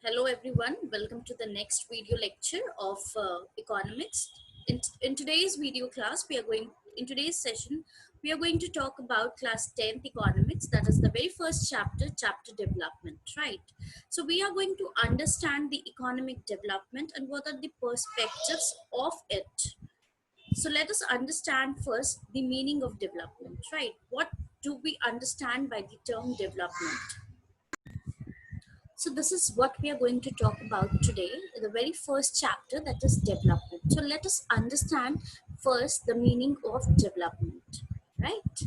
Hello everyone, welcome to the next video lecture of economics. In today's video class, in today's session, we are going to talk about class 10th economics, that is the very first chapter, chapter development, right? So we are going to understand the economic development and what are the perspectives of it. So let us understand first the meaning of development, right? What do we understand by the term development? So this is what we are going to talk about today, the very first chapter, that is development. So let us understand first the meaning of development, right?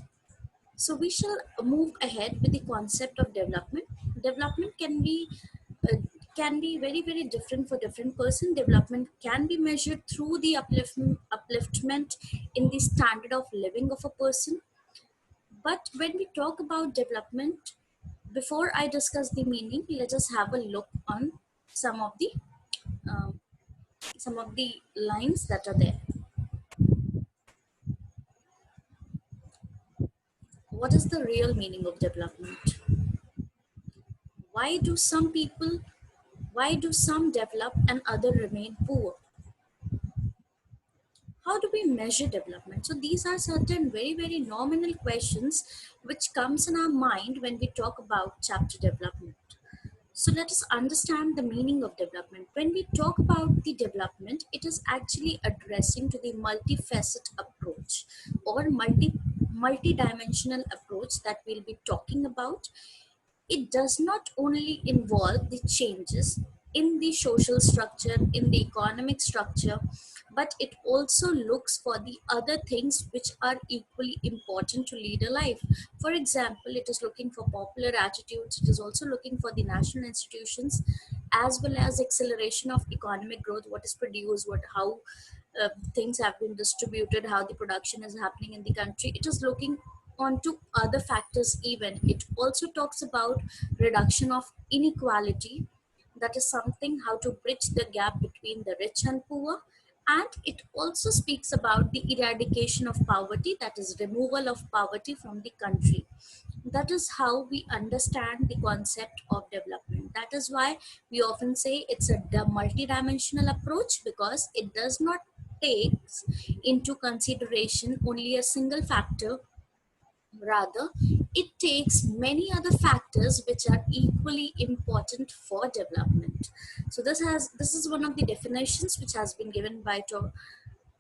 So we shall move ahead with the concept of development. Development uh, can be very different for different person. Development can be measured through the upliftment in the standard of living of a person. But when we talk about development, before I discuss the meaning, let us have a look on some of the um, some of the lines that are there. What is the real meaning of development? Why do some people, why do some develop and other remain poor? How do we measure development? So these are certain very nominal questions which comes in our mind when we talk about chapter development. So let us understand the meaning of development. When we talk about the development, it is actually addressing to the multifaceted approach or multi-dimensional approach that we'll be talking about. It does not only involve the changes in the social structure, in the economic structure, but it also looks for the other things which are equally important to lead a life. For example, it is looking for popular attitudes, it is also looking for the national institutions, as well as acceleration of economic growth, what is produced, how things have been distributed, how the production is happening in the country. It is looking onto other factors even. It also talks about reduction of inequality, that is something how to bridge the gap between the rich and poor. And it also speaks about the eradication of poverty, that is removal of poverty from the country. That is how we understand the concept of development. That is why we often say it's a multi-dimensional approach, because it does not takes into consideration only a single factor. Rather, it takes many other factors which are equally important for development. So this is one of the definitions which has been given by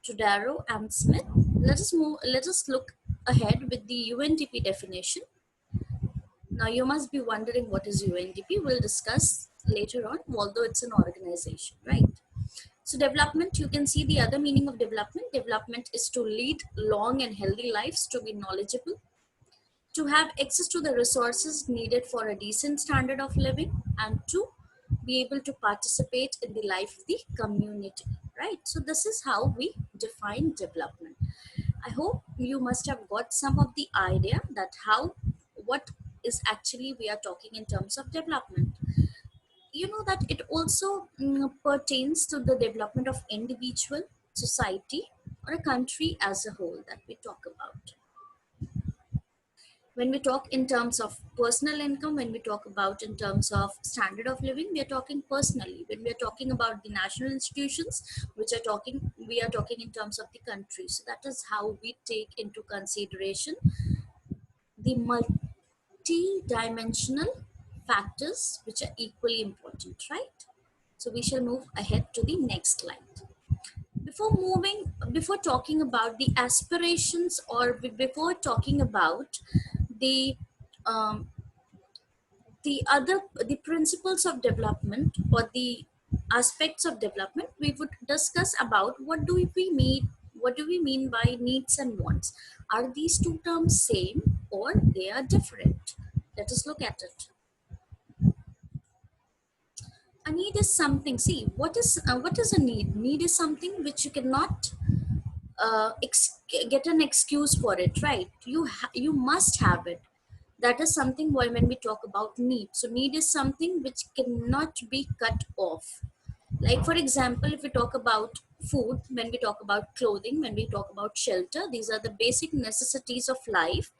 Todaro and Smith. Let us look ahead with the UNDP definition. Now you must be wondering what is UNDP. We'll discuss later on, although it's an organization, right? So development, you can see the other meaning of development. Development is to lead long and healthy lives, to be knowledgeable, to have access to the resources needed for a decent standard of living, and to be able to participate in the life of the community, right? So this is how we define development. I hope you must have got some of the idea that what is actually we are talking in terms of development. You know that it also pertains to the development of individual, society, or a country as a whole that we talk about. When we talk in terms of personal income, when we talk about in terms of standard of living, we are talking personally. When we are talking about the national institutions, we are talking in terms of the country. So that is how we take into consideration the multi-dimensional factors which are equally important, right? So we shall move ahead to the next slide. Before talking about the aspirations, or before talking about the um, the principles of development or the aspects of development, we would discuss about what do we mean by needs and wants. Are these two terms same or they are different? Let us look at it. A need is something, see, what is a need? Need is something which you cannot get an excuse for it, right? You must have it. That is something why when we talk about need, so need is something which cannot be cut off. Like for example, if we talk about food, when we talk about clothing, when we talk about shelter, these are the basic necessities of life,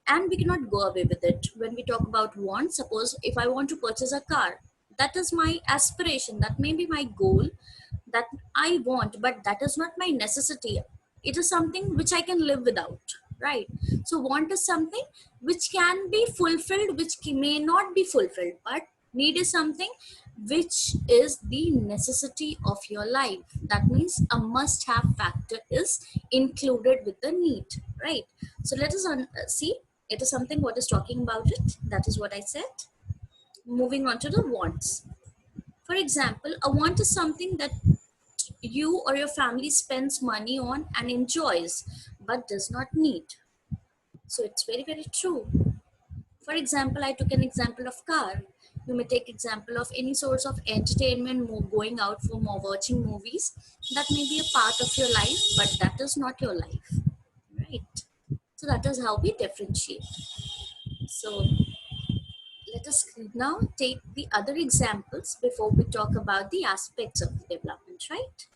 and we cannot go away with it. When we talk about want, suppose if I want to purchase a car, that is my aspiration, that may be my goal, that I want, but that is not my necessity. It is something which I can live without, right? So, want is something which can be fulfilled, which may not be fulfilled, but need is something which is the necessity of your life. That means a must have factor is included with the need, right? So, let us see. It is something what is talking about it. That is what I said. Moving on to the wants. For example, a want is something that you or your family spends money on and enjoys but does not need. So it's very very true. For example, I took an example of car. You may take example of any source of entertainment, going out for more, watching movies. That may be a part of your life, but that is not your life, right? So that is how we differentiate. So let us now take the other examples before we talk about the aspects of the development, right?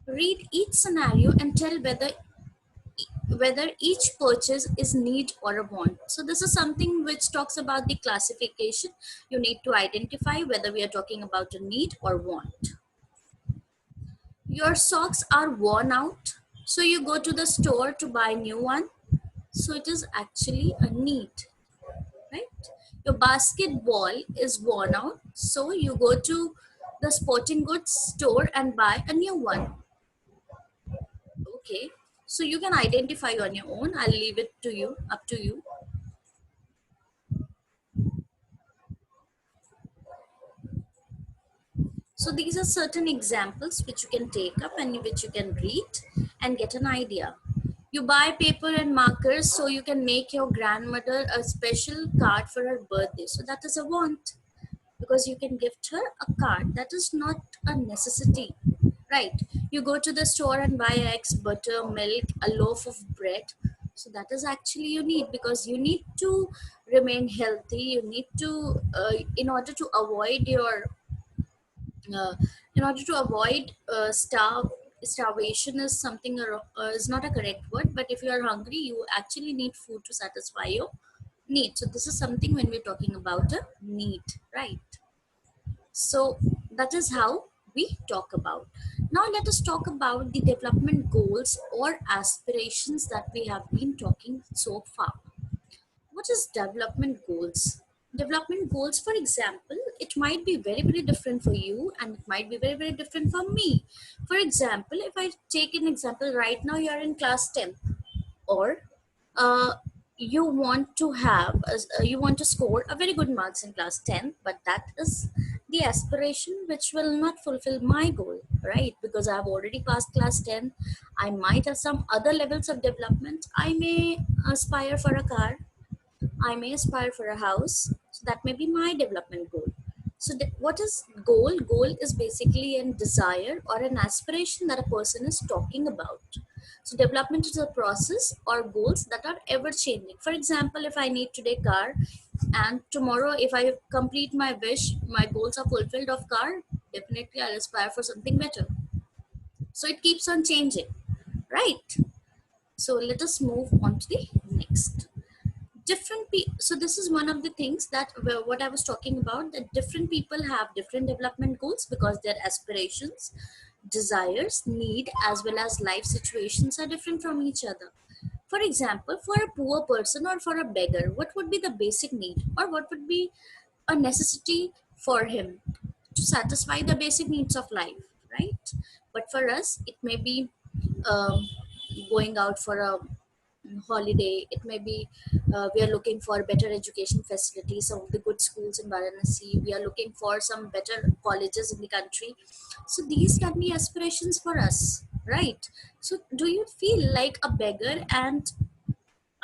Read each scenario and tell whether each purchase is need or a want. So this is something which talks about the classification. You need to identify whether we are talking about a need or want. Your socks are worn out, so you go to the store to buy new one. So it is actually a need, right? Your basketball is worn out, so you go to the sporting goods store and buy a new one. Okay, so you can identify on your own. I'll leave it to you, up to you. So these are certain examples which you can take up and which you can read and get an idea. You buy paper and markers so you can make your grandmother a special card for her birthday. So that is a want, because you can gift her a card. That is not a necessity, right? You go to the store and buy eggs, butter, milk, a loaf of bread. So that is actually you need, because you need to remain healthy. You need to, in order to avoid your uh, in order to avoid starvation is something is not a correct word, but if you are hungry you actually need food to satisfy your need. So this is something when we're talking about a need, right? So that is how we talk about. Now let us talk about the development goals or aspirations that we have been talking so far. What is development goals? Development goals, for example, it might be very very different for you and it might be very very different for me. For example, if I take an example, right now you are in class 10, or uh, you want to have you want to score a very good marks in class 10, but that is the aspiration which will not fulfill my goal, right? Because I have already passed class 10. I might have some other levels of development. I may aspire for a car, I may aspire for a house. So that may be my development goal. So what is goal? Goal is basically a desire or an aspiration that a person is talking about. So development is a process or goals that are ever changing. For example, if I need today car and tomorrow if I complete my wish, my goals are fulfilled of car, definitely I'll aspire for something better. So it keeps on changing, right? So let us move on to the next. So this is one of the things that what I was talking about, that different people have different development goals because their aspirations, desires, need, as well as life situations are different from each other. For example, for a poor person or for a beggar, what would be the basic need or what would be a necessity for him to satisfy the basic needs of life, right? But for us it may be um, going out for a holiday. It may be we are looking for better education facilities, some of the good schools in Varanasi. We are looking for some better colleges in the country. So these can be aspirations for us, right? So do you feel like a beggar and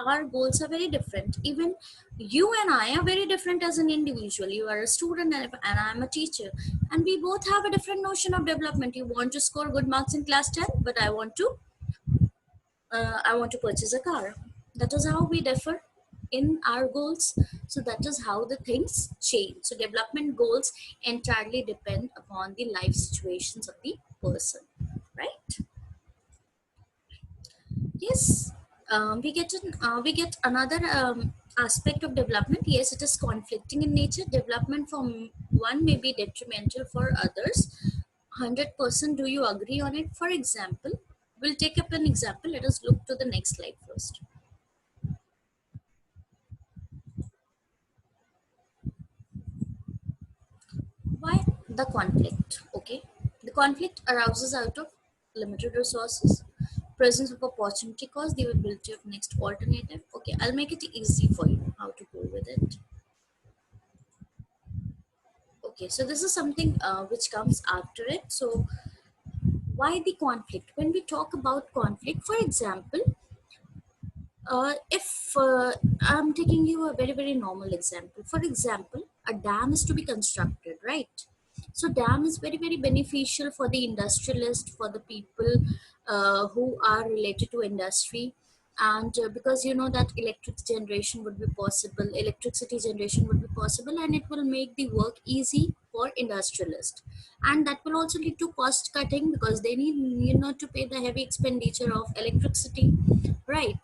our goals are very different? Even you and I are very different as an individual. You are a student and I'm a teacher, and we both have a different notion of development. You want to score good marks in class 10, but I want to purchase a car. That is how we differ in our goals. So that is how the things change. So development goals entirely depend upon the life situations of the person, right? Yes. We get another aspect of development, yes, it is conflicting in nature. Development for one may be detrimental for others. 100% do you agree on it? For example, we'll take up an example. Let us look to the next slide first. Why the conflict? Okay, the conflict arises out of limited resources, presence of opportunity cost, the availability of next alternative. Okay, I'll make it easy for you how to go with it. Okay, so this is something which comes after it. So why the conflict? When we talk about conflict, for example, if I'm taking you a very normal example. For example, a dam is to be constructed, right? So dam is very beneficial for the industrialist, for the people who are related to industry, and because you know that electricity generation would be possible, and it will make the work easy for industrialist, and that will also lead to cost cutting because they need not to pay the heavy expenditure of electricity, right?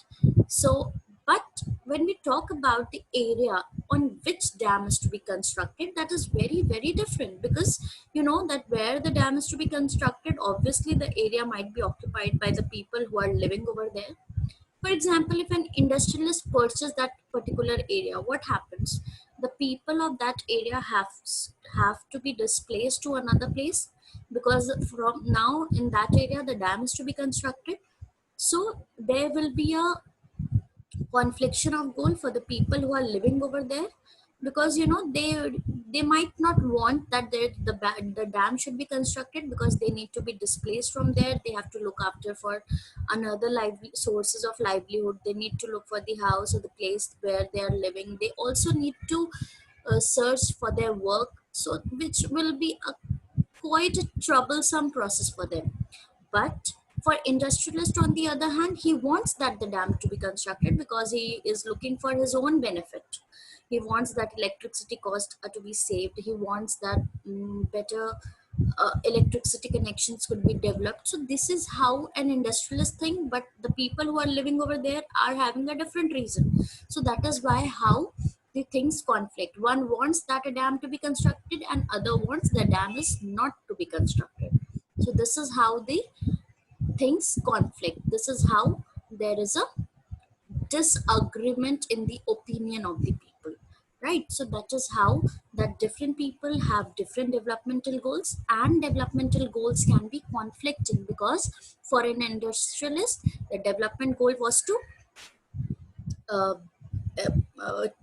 So, but when we talk about the area on which dam is to be constructed, that is very different, because you know that where the dam is to be constructed, obviously the area might be occupied by the people who are living over there. For example, if an industrialist purchases that particular area, what happens? The people of that area have to be displaced to another place, because from now in that area the dam is to be constructed. So there will be a confliction of goal for the people who are living over there, because you know they might not want that the dam should be constructed, because they need to be displaced from there. They have to look after for another sources of livelihood. They need to look for the house or the place where they are living. They also need to search for their work, so which will be a quite a troublesome process for them. But for industrialist, on the other hand, he wants that the dam to be constructed because he is looking for his own benefit. He wants that electricity cost to be saved. He wants that better electricity connections could be developed. So this is how an industrialist think, but the people who are living over there are having a different reason. So that is why how the things conflict. One wants that a dam to be constructed, and other wants the dam is not to be constructed. So this is how the things conflict. This is how there is a disagreement in the opinion of the people, right? So that is how that different people have different developmental goals, and developmental goals can be conflicting, because for an industrialist the development goal was uh,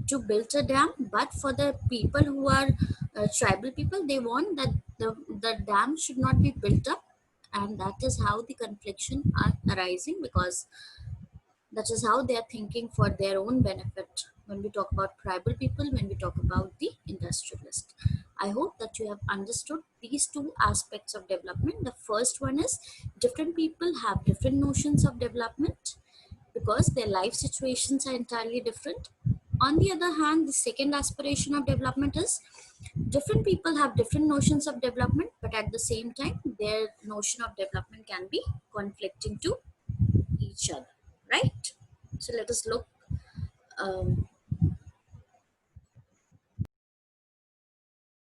to build a dam, but for the people who are tribal people, they want that the dam should not be built up, and that is how the confliction are arising, because that is how they are thinking for their own benefit. When we talk about tribal people, when we talk about the industrialist, I hope that you have understood these two aspects of development. The first one is different people have different notions of development because their life situations are entirely different. On the other hand, the second aspiration of development is different people have different notions of development, but at the same time their notion of development can be conflicting to each other, right? So let us look